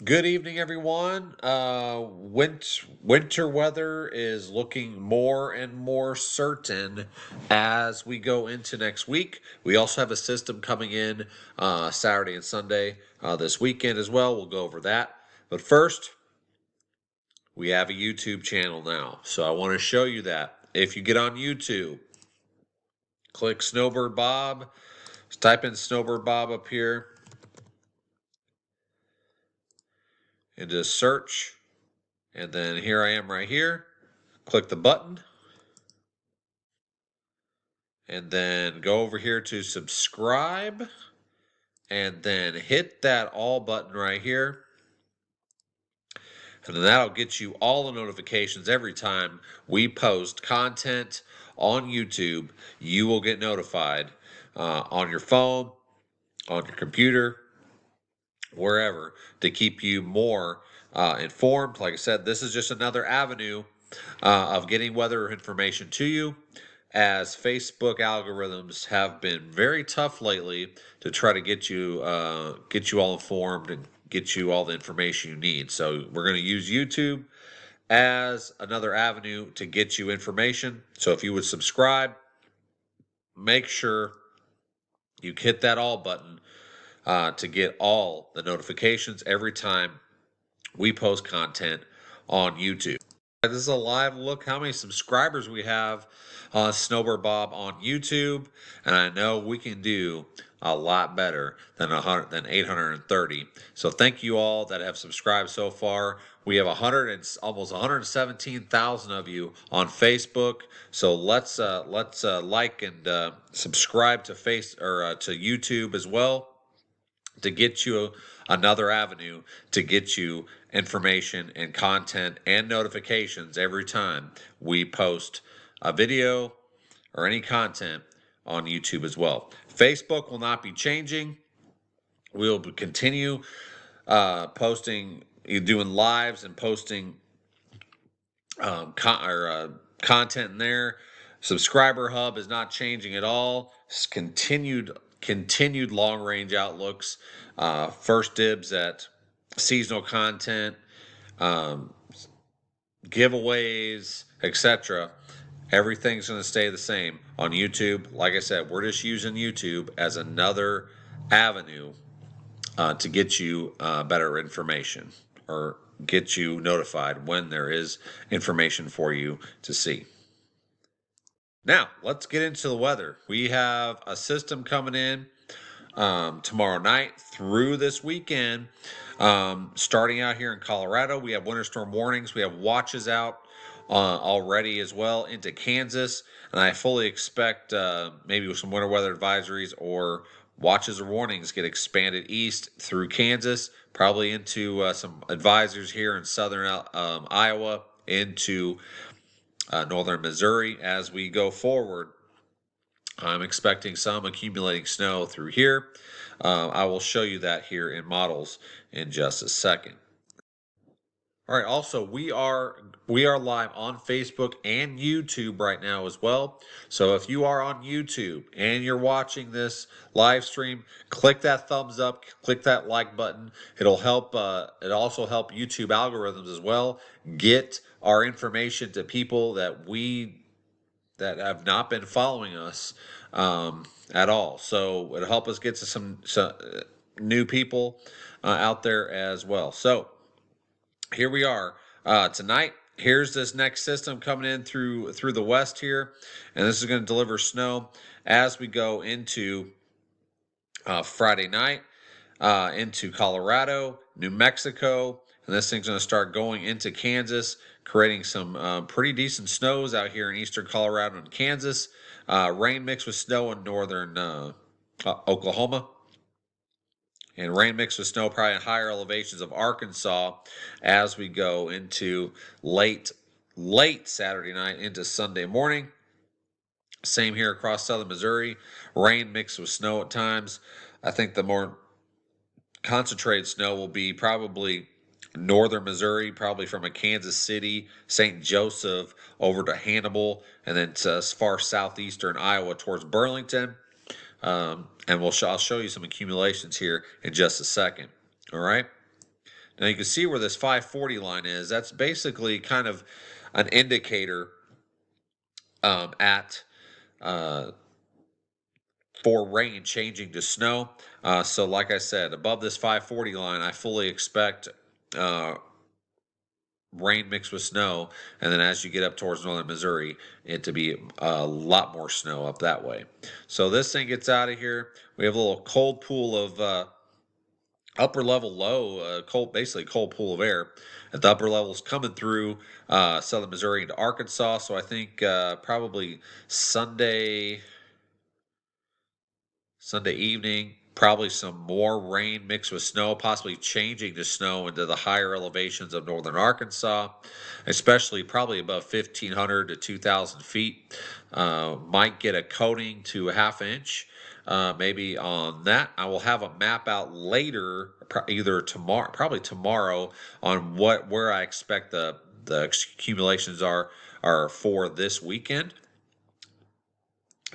Good evening, everyone. Winter weather is looking more and more certain as we go into next week. We also have a system coming in Saturday and Sunday this weekend as well. We'll go over that. But first, we have a YouTube channel now. So I want to show you that. If you get on YouTube, click Snowbird Bob, just type in Snowbird Bob up here into search. And then here I am right here. Click the button. And then go over here to subscribe. And then hit that all button right here. And then that'll get you all the notifications every time we post content on YouTube. You will get notified on your phone, on your computer, wherever, to keep you more informed. Like I said, this is just another avenue of getting weather information to you, as Facebook algorithms have been very tough lately to try to get you all informed and get you all the information you need. So we're going to use YouTube as another avenue to get you information. So if you would subscribe, make sure you hit that all button to get all the notifications every time we post content on YouTube. This is a live look how many subscribers we have on Snowbird Bob on YouTube, and I know we can do a lot better than 830. So thank you all that have subscribed so far. We have almost 117,000 of you on Facebook. So let's like and subscribe to to YouTube as well, to get you another avenue to get you information and content and notifications every time we post a video or any content on YouTube as well. Facebook will not be changing. We'll continue posting, doing lives and posting content in there. Subscriber Hub is not changing at all. It's continued long range outlooks. First dibs at seasonal content, giveaways, etc. Everything's going to stay the same on YouTube. Like I said, we're just using YouTube as another avenue to get you better information, or get you notified when there is information for you to see. Now, let's get into the weather. We have a system coming in tomorrow night through this weekend. Starting out here in Colorado, we have winter storm warnings. We have watches out already as well into Kansas. And I fully expect maybe with some winter weather advisories or watches or warnings get expanded east through Kansas, probably into some advisors here in southern Iowa, into northern Missouri as we go forward. I'm expecting some accumulating snow through here. I will show you that here in models in just a second. All right. Also, we are live on Facebook and YouTube right now as well. So if you are on YouTube and you're watching this live stream, click that thumbs up, click that like button. It'll help. It also help YouTube algorithms as well get our information to people that have not been following us at all. So it'll help us get to some new people out there as well. So here we are tonight. Here's this next system coming in through the west here, and this is going to deliver snow as we go into Friday night into Colorado, New Mexico, and this thing's going to start going into Kansas, creating some pretty decent snows out here in eastern Colorado and Kansas. Rain mixed with snow in northern Oklahoma, and rain mixed with snow probably in higher elevations of Arkansas as we go into late Saturday night into Sunday morning. Same here across southern Missouri. Rain mixed with snow at times. I think the more concentrated snow will be probably northern Missouri, probably from a Kansas City, St. Joseph over to Hannibal, and then to as far southeastern Iowa towards Burlington. And I'll show you some accumulations here in just a second. All right. Now you can see where this 540 line is. That's basically kind of an indicator at for rain changing to snow. So like I said, above this 540 line, I fully expect uh, rain mixed with snow, and then as you get up towards northern Missouri, it to be a lot more snow up that way. So this thing gets out of here. We have a little cold pool of upper level low, cold, basically cold pool of air at the upper levels coming through southern Missouri into Arkansas. So I think probably Sunday evening, probably some more rain mixed with snow, possibly changing to snow into the higher elevations of northern Arkansas, especially probably above 1,500 to 2,000 feet. Might get a coating to a half inch. Maybe on that. I will have a map out later, either tomorrow, probably tomorrow, on where I expect the accumulations are for this weekend.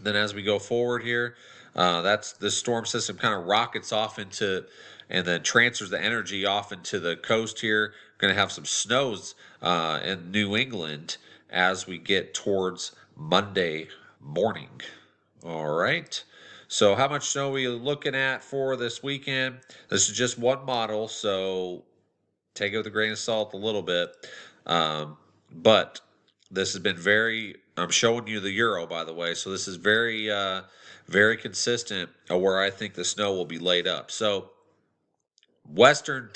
Then as we go forward here, that's the storm system kind of rockets off into and then transfers the energy off into the coast here. Going to have some snows in New England as we get towards Monday morning. All right. So how much snow are we looking at for this weekend? This is just one model, so take it with a grain of salt a little bit. But this has been I'm showing you the Euro, by the way. So this is very consistent of where I think the snow will be laid up. So western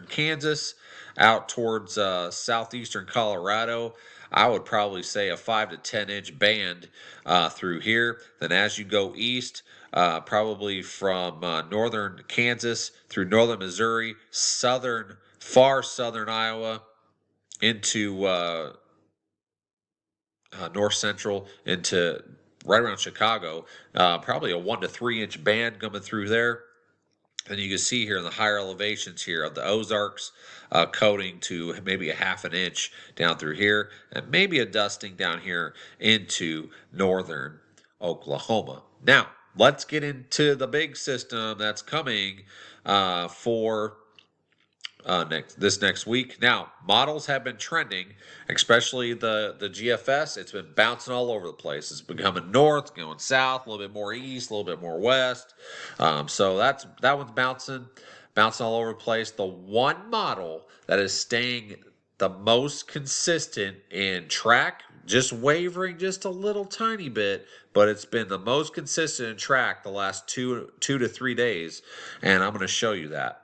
Kansas out towards southeastern Colorado, I would probably say a 5 to 10 inch band through here. Then as you go east, probably from northern Kansas through northern Missouri, far southern Iowa into north central into right around Chicago, probably a 1 to 3 inch band coming through there. And you can see here in the higher elevations here of the Ozarks, coating to maybe a half an inch down through here, and maybe a dusting down here into northern Oklahoma. Now, let's get into the big system that's coming for this next week. Now, models have been trending, especially the GFS. It's been bouncing all over the place. It's been coming north, going south, a little bit more east, a little bit more west. So that one's bouncing all over the place. The one model that is staying the most consistent in track, just wavering just a little tiny bit, but it's been the most consistent in track the last two to 3 days, and I'm going to show you that.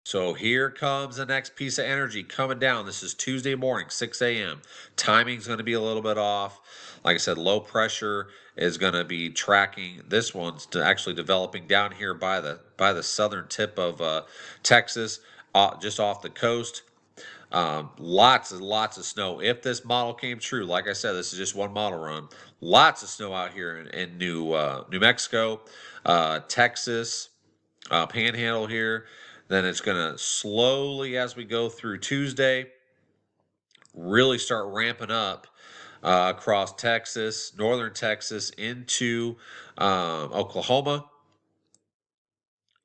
So here comes the next piece of energy coming down. This is Tuesday morning, 6 a.m. Timing's going to be a little bit off. Like I said, low pressure is going to be tracking. This one's actually developing down here by the southern tip of Texas, just off the coast. Lots and lots of snow. If this model came true, like I said, this is just one model run. Lots of snow out here in New Mexico, Texas, Panhandle here. Then it's going to slowly, as we go through Tuesday, really start ramping up across Texas, northern Texas into Oklahoma.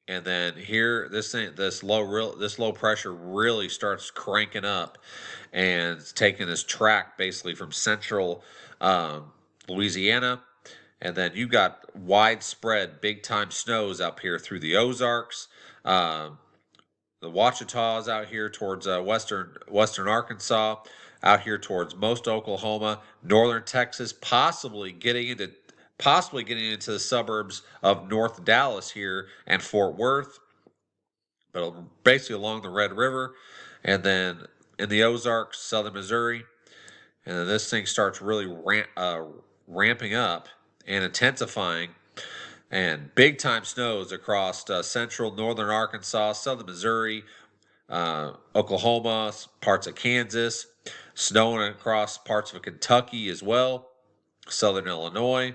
And then here, this low pressure really starts cranking up and taking this track basically from central Louisiana. And then you got widespread big time snows up here through the Ozarks. The Ouachita's out here towards western Arkansas, out here towards most Oklahoma, northern Texas, possibly getting into the suburbs of North Dallas here and Fort Worth, but basically along the Red River, and then in the Ozarks, southern Missouri, and then this thing starts really ramping up and intensifying. And big time snows across central northern Arkansas, southern Missouri, Oklahoma, parts of Kansas, snowing across parts of Kentucky as well, southern Illinois.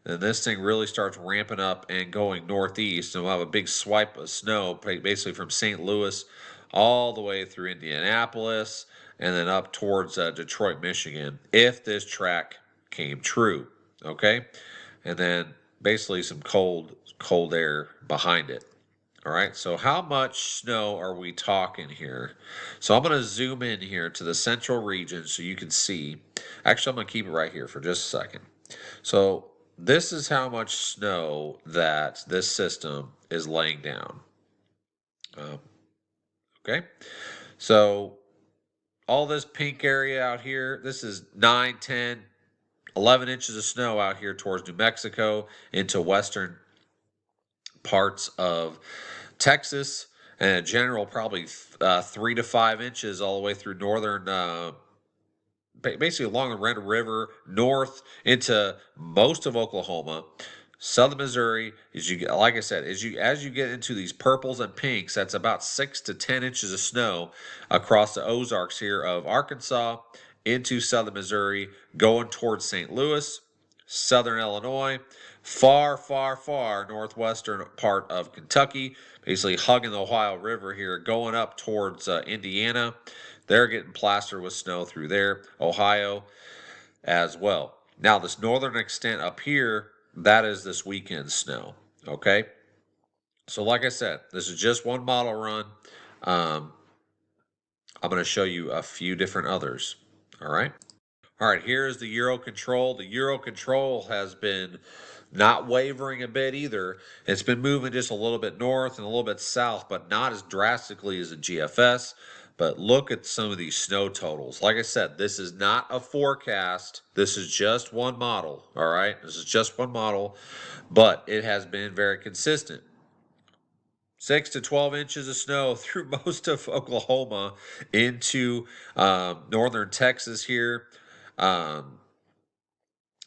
And this thing really starts ramping up and going northeast, and we'll have a big swipe of snow basically from St. Louis all the way through Indianapolis and then up towards Detroit, Michigan, if this track came true. Okay? And then basically some cold air behind it. All right, so how much snow are we talking here? So I'm going to zoom in here to the central region so you can see. Actually, I'm going to keep it right here for just a second. So this is how much snow that this system is laying down. Um, okay, so all this pink area out here, this is 9, 10, 11 inches of snow out here towards New Mexico into western parts of Texas, and in general, probably 3 to 5 inches all the way through northern, basically along the Red River, north into most of Oklahoma, southern Missouri. As you get, like I said, as you get into these purples and pinks, that's about 6 to 10 inches of snow across the Ozarks here of Arkansas into southern Missouri, going towards St. Louis, southern Illinois, far, far, far northwestern part of Kentucky, basically hugging the Ohio River here, going up towards Indiana. They're getting plastered with snow through there, Ohio as well. Now, this northern extent up here, that is this weekend snow. Okay. So, like I said, this is just one model run. Um, I'm going to show you a few different others. All right. All right, here's the Euro control. The Euro control has been not wavering a bit either. It's been moving just a little bit north and a little bit south, but not as drastically as the GFS. But look at some of these snow totals. Like I said, this is not a forecast. This is just one model, all right? This is just one model, but it has been very consistent. 6 to 12 inches of snow through most of Oklahoma into northern Texas here. Um,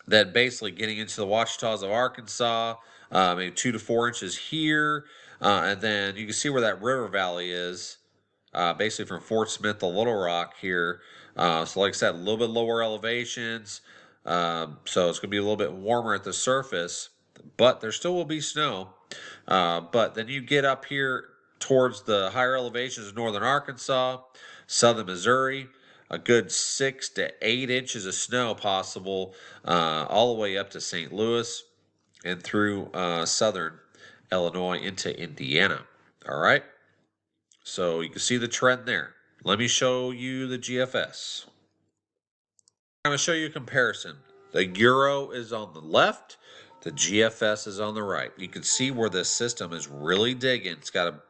then basically getting into the Ouachitas of Arkansas, maybe 2 to 4 inches here. And then you can see where that river valley is, basically from Fort Smith to Little Rock here. So, like I said, a little bit lower elevations. So it's going to be a little bit warmer at the surface, but there still will be snow. But then you get up here towards the higher elevations of northern Arkansas, southern Missouri, a good 6 to 8 inches of snow possible, all the way up to St. Louis and through southern Illinois into Indiana. All right. So you can see the trend there. Let me show you the GFS. I'm going to show you a comparison. The Euro is on the left. The GFS is on the right. You can see where this system is really digging. It's got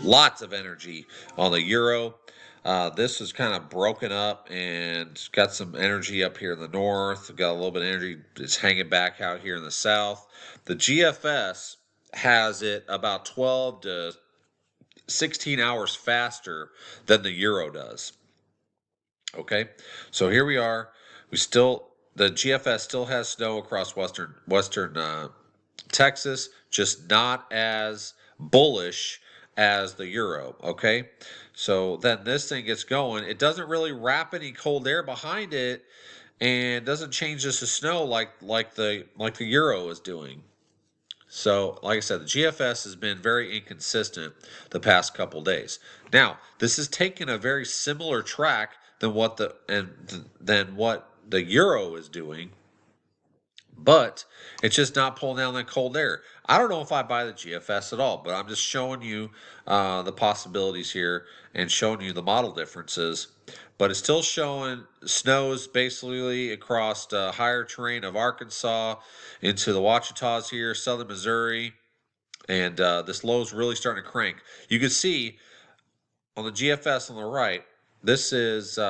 lots of energy on the Euro. This is kind of broken up and got some energy up here in the north. Got a little bit of energy. It's hanging back out here in the south. The GFS has it about 12 to 16 hours faster than the Euro does. Okay, so here we are. The GFS still has snow across western Texas, just not as bullish as the Euro. Okay, so then this thing gets going. It doesn't really wrap any cold air behind it, and doesn't change this to snow like the Euro is doing. So, like I said, the GFS has been very inconsistent the past couple days. Now, this is taking a very similar track than what the Euro is doing, but it's just not pulling down that cold air. I don't know if I buy the GFS at all, but I'm just showing you the possibilities here and showing you the model differences. But it's still showing snows basically across the higher terrain of Arkansas into the Ouachitas here, southern Missouri, and this low is really starting to crank. You can see on the GFS on the right, this is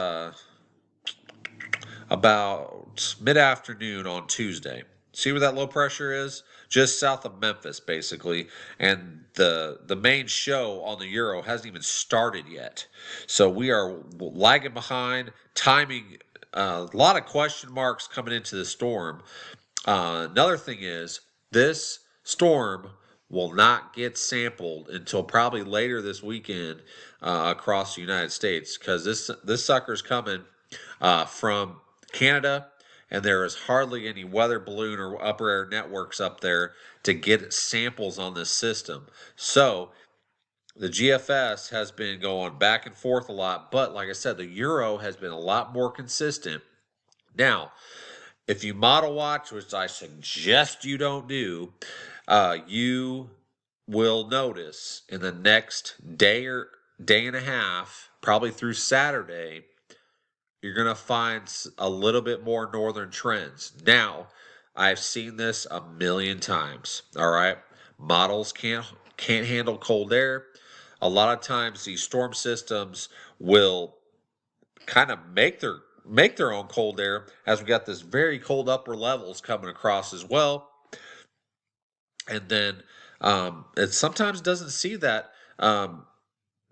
about mid-afternoon on Tuesday. See where that low pressure is? Just south of Memphis, basically. And the main show on the Euro hasn't even started yet. So we are lagging behind. Timing, a lot of question marks coming into the storm. Another thing is, this storm will not get sampled until probably later this weekend across the United States, because this sucker's coming from Canada, and there is hardly any weather balloon or upper air networks up there to get samples on this system. So the GFS has been going back and forth a lot, but like I said, the Euro has been a lot more consistent. Now, if you model watch, which I suggest you don't do, you will notice in the next day or day and a half, probably through Saturday, you're going to find a little bit more northern trends. Now, I've seen this a million times. All right, models can't handle cold air. A lot of times, these storm systems will kind of make their own cold air, as we got this very cold upper levels coming across as well. And then it sometimes doesn't see that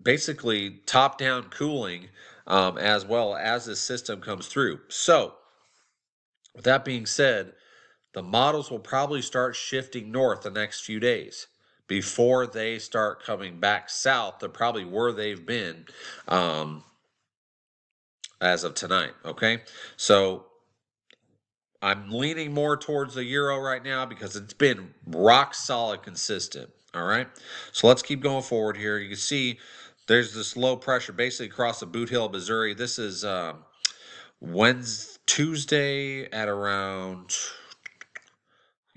basically top down cooling as well as this system comes through. So, with that being said, the models will probably start shifting north the next few days before they start coming back south to probably where they've been um, as of tonight. Okay, so I'm leaning more towards the euro right now because it's been rock solid consistent. All right. So let's keep going forward here. You can see there's this low pressure basically across the Boot Hill, Missouri. This is Tuesday at around,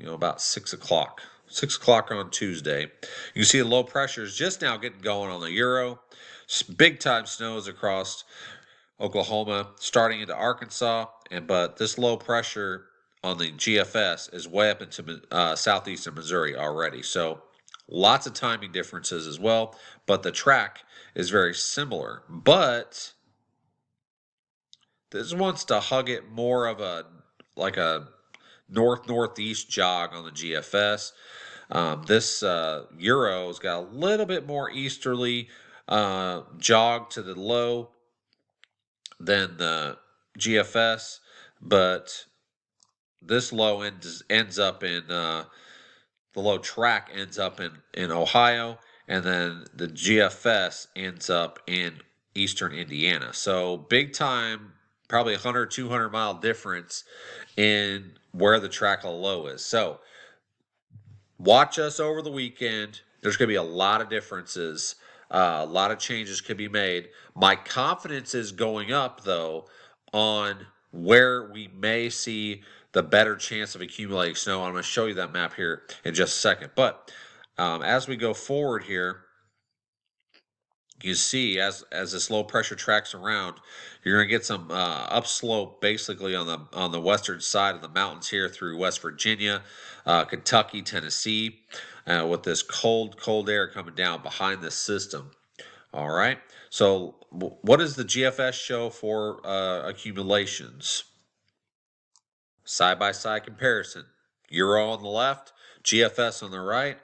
about 6 o'clock. 6 o'clock on Tuesday. You can see the low pressure is just now getting going on the euro. Big time snows across Oklahoma, starting into Arkansas, but this low pressure on the GFS is way up into southeastern Missouri already. So lots of timing differences as well, but the track is very similar. But this wants to hug it more of a northeast jog on the GFS. This Euro's got a little bit more easterly jog to the low than the GFS, but this low ends up in the low track ends up in Ohio, and then the GFS ends up in eastern Indiana. So big time, probably 100, 200 mile difference in where the track low is. So watch us over the weekend. There's going to be a lot of differences. A lot of changes could be made. My confidence is going up, though, on where we may see the better chance of accumulating snow. I'm going to show you that map here in just a second. But as we go forward here, you see as this low pressure tracks around, you're going to get some upslope basically on the western side of the mountains here through West Virginia, Kentucky, Tennessee, with this cold air coming down behind this system. All right. So what does the GFS show for accumulations? Side by side comparison. Euro on the left, GFS on the right.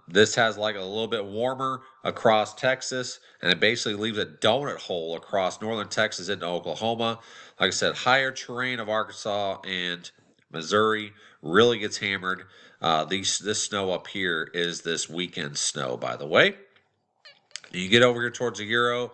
This has like a little bit warmer across Texas, and it basically leaves a donut hole across northern Texas into Oklahoma. Like I said, higher terrain of Arkansas and Missouri really gets hammered. This snow up here is this weekend snow, by the way. You get over here towards the Euro,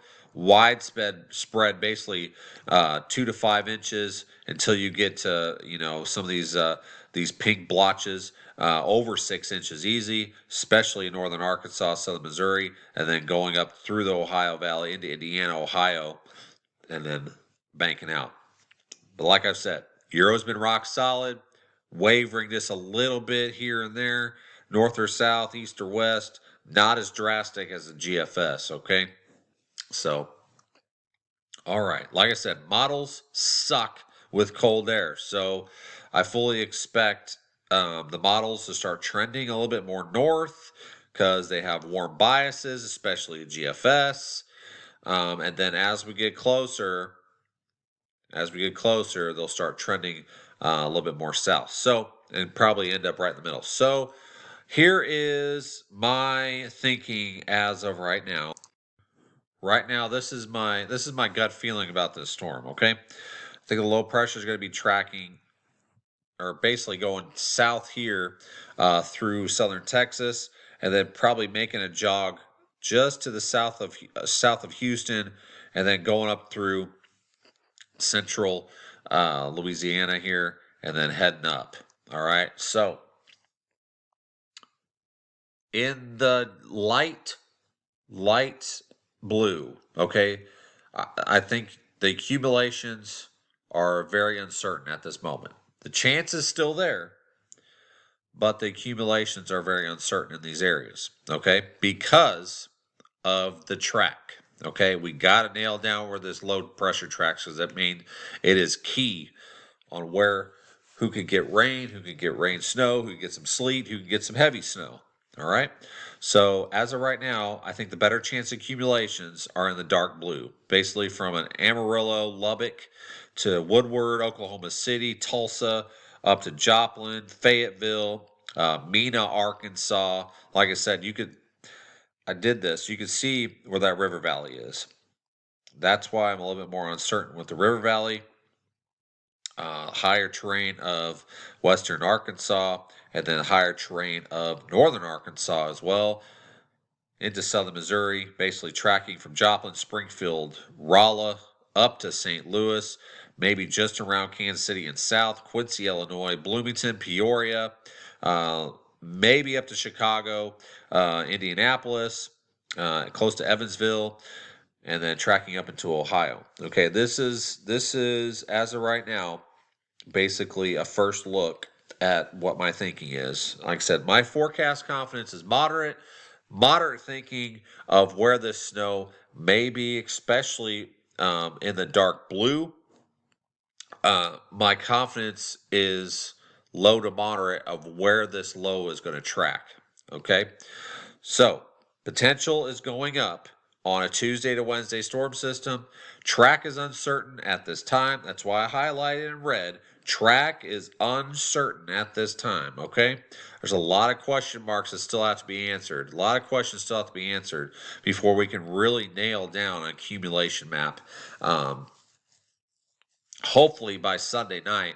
spread basically 2 to 5 inches until you get to some of these pink blotches over 6 inches easy, especially in northern Arkansas, southern Missouri, and then going up through the Ohio Valley into Indiana, Ohio, and then banking out. But like I've said, Euro's been rock solid, wavering just a little bit here and there, north or south, east or west, not as drastic as the GFS, okay? So, all right. Like I said, models suck with cold air. So, I fully expect the models to start trending a little bit more north because they have warm biases, especially GFS. And then as we get closer, they'll start trending a little bit more south. So, and probably end up right in the middle. So, here is my thinking as of right now. Right now, this is my gut feeling about this storm. Okay, I think the low pressure is going to be tracking, or basically going south here through southern Texas, and then probably making a jog just to the south of Houston, and then going up through central Louisiana here, and then heading up. All right, so in the light blue, okay, I think the accumulations are very uncertain at this moment. The chance is still there, but the accumulations are very uncertain in these areas, okay, because of the track. Okay, we got to nail down where this low pressure tracks, because that means it is key on who could get rain, who could get rain snow, who could get some sleet, who could get some heavy snow. All right. So as of right now, I think the better chance accumulations are in the dark blue, basically from an Amarillo, Lubbock to Woodward, Oklahoma City, Tulsa, up to Joplin, Fayetteville, Mena, Arkansas. Like I said, I did this. You can see where that river valley is. That's why I'm a little bit more uncertain with the river valley, higher terrain of western Arkansas, and then higher terrain of northern Arkansas as well, into southern Missouri, basically tracking from Joplin, Springfield, Rolla, up to St. Louis, maybe just around Kansas City and south, Quincy, Illinois, Bloomington, Peoria, maybe up to Chicago, Indianapolis, close to Evansville, and then tracking up into Ohio. Okay, this is as of right now basically a first look at what my thinking is. Like I said, my forecast confidence is moderate. Moderate thinking of where this snow may be, especially in the dark blue. My confidence is low to moderate of where this low is going to track. Okay, so potential is going up on a Tuesday to Wednesday storm system. Track is uncertain at this time. That's why I highlighted in red. Track is uncertain at this time, okay? There's a lot of question marks that still have to be answered. A lot of questions still have to be answered before we can really nail down an accumulation map. Hopefully by Sunday night,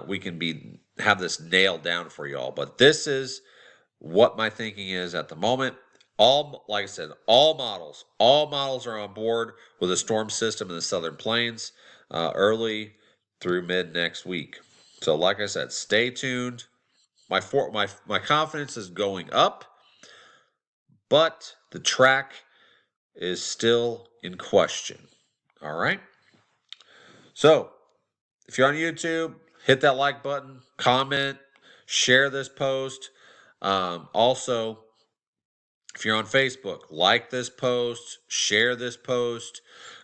we can have this nailed down for y'all. But this is what my thinking is at the moment. Like I said, all models are on board with a storm system in the Southern Plains early through mid next week. So, like I said, stay tuned. My confidence is going up, but the track is still in question. All right. So, if you're on YouTube, hit that like button, comment, share this post. Also, if you're on Facebook, like this post, share this post,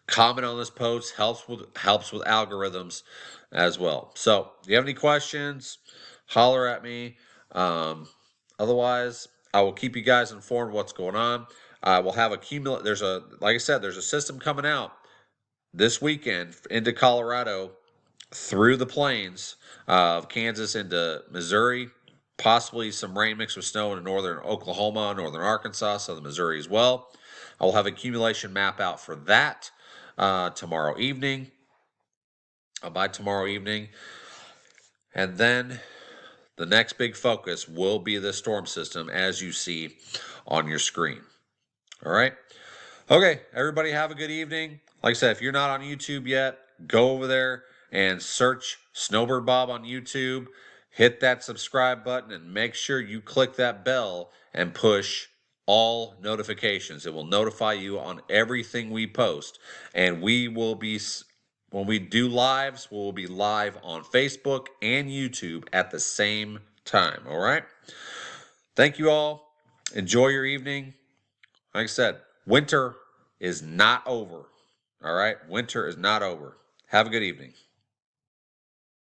comment on this post. Helps with algorithms as well. So, if you have any questions, holler at me. Otherwise, I will keep you guys informed what's going on. We'll have like I said, there's a system coming out this weekend into Colorado through the plains of Kansas into Missouri, possibly some rain mixed with snow in northern Oklahoma, northern Arkansas, southern Missouri as well. I will have accumulation map out for that tomorrow evening, by tomorrow evening. And then the next big focus will be the storm system as you see on your screen. All right. Okay, everybody have a good evening. Like I said, if you're not on YouTube yet, go over there and search Snowbird Bob on YouTube. Hit that subscribe button and make sure you click that bell and push all notifications. It will notify you on everything we post. And when we do lives, we'll be live on Facebook and YouTube at the same time. All right? Thank you all. Enjoy your evening. Like I said, winter is not over. All right? Winter is not over. Have a good evening.